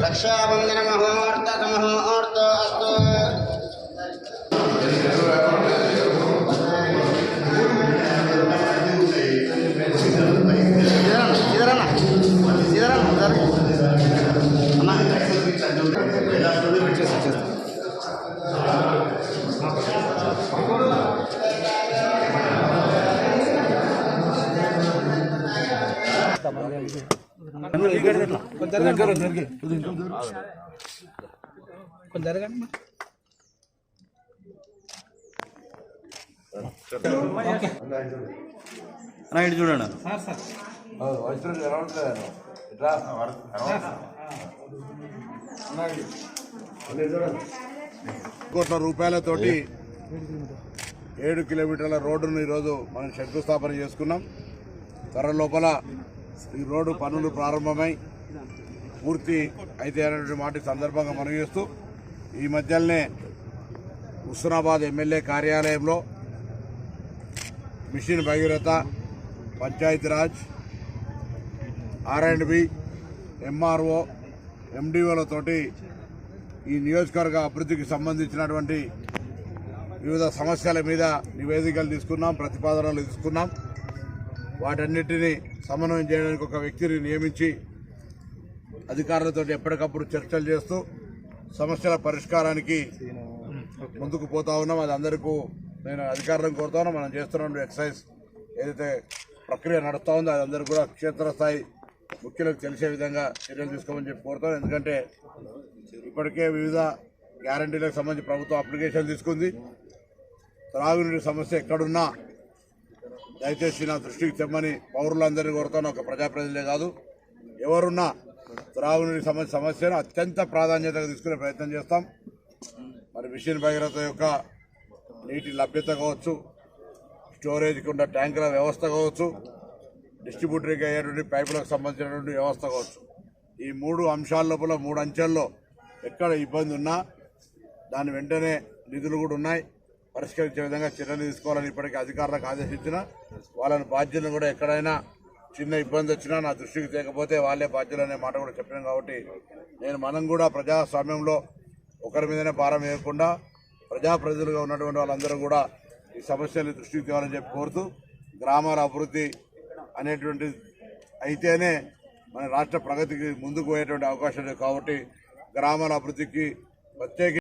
रक्षाबंधन मुहूर्त मुहूर्त अस्तु చూడండి కోట్ల రూపాయలతోటి 7 కిలోమీటర్ల రోడ్డును ఈరోజు మనం శంకుస్థాపన చేసుకున్నాం. త్వర లోపల ఈ రోడ్డు పనులు ప్రారంభమై పూర్తి అయితే అనేటువంటి మాట సందర్భంగా మనవి చేస్తూ ఈ మధ్యలోనే హుస్నాబాద్ ఎమ్మెల్యే కార్యాలయంలో mission Bhagiratha, Panchayati Raj, R&B, MRO, MDOలతోటి ఈ నియోజకవర్గ అభివృద్ధికి సంబంధించినటువంటి వివిధ సమస్యల మీద నివేదికలు తీసుకున్నాం, ప్రతిపాదనలు తీసుకున్నాం. వాటన్నిటినీ సమన్వయం చేయడానికి ఒక వ్యక్తిని నియమించి అధికారులతో ఎప్పటికప్పుడు చర్చలు చేస్తూ సమస్యల పరిష్కారానికి ముందుకు పోతా ఉన్నాం. అది అందరికీ నేను అధికారులను కోరుతా ఉన్నా. మనం చేస్తున్న ఎక్సైజ్ ఏదైతే ప్రక్రియ నడుస్తూ ఉందో అది అందరూ కూడా క్షేత్రస్థాయి ముఖ్యులకు తెలిసే విధంగా చర్యలు తీసుకోమని చెప్పి కోరుతాం. ఎందుకంటే ఇప్పటికే వివిధ గ్యారంటీలకు సంబంధించి ప్రభుత్వం అప్లికేషన్ తీసుకుంది. త్రాగునీటి సమస్య ఎక్కడున్నా దయచేసి నా దృష్టికి తెమ్మని పౌరులందరినీ కోరుతాను. ఒక ప్రజాప్రతినిధులే కాదు, ఎవరున్నా త్రాగునీటి సమస్యను అత్యంత ప్రాధాన్యతగా తీసుకునే ప్రయత్నం చేస్తాం. మరి మిషన్ భగీరథ యొక్క నీటి లభ్యత కావచ్చు, స్టోరేజ్కి ఉన్న ట్యాంకుల వ్యవస్థ కావచ్చు, డిస్ట్రిబ్యూటర్కి అయ్యేటువంటి పైపులకు సంబంధించినటువంటి వ్యవస్థ కావచ్చు, ఈ 3 అంశాల లోపల 3 అంచెల్లో ఎక్కడ ఇబ్బంది ఉన్నా దాని వెంటనే నిధులు కూడా ఉన్నాయి, పరిష్కరించే విధంగా చర్యలు తీసుకోవాలని ఇప్పటికీ అధికారులకు ఆదేశించిన వాళ్ళని బాధ్యులను కూడా ఎక్కడైనా చిన్న ఇబ్బంది వచ్చినా నా దృష్టికి తేకపోతే వాళ్ళే బాధ్యులు అనే మాట కూడా చెప్పాను. కాబట్టి మనం కూడా ప్రజాస్వామ్యంలో ఒకరి మీదనే భారం వేయకుండా ప్రజాప్రతినిధులుగా ఉన్నటువంటి వాళ్ళందరూ కూడా ఈ సమస్యలు దృష్టికి తేవాలని చెప్పి కోరుతూ, గ్రామాల అభివృద్ధి అనేటువంటి అయితేనే మన రాష్ట్ర ప్రగతికి ముందుకు పోయేటువంటి అవకాశం లేదు. కాబట్టి గ్రామాల అభివృద్ధికి ప్రత్యేక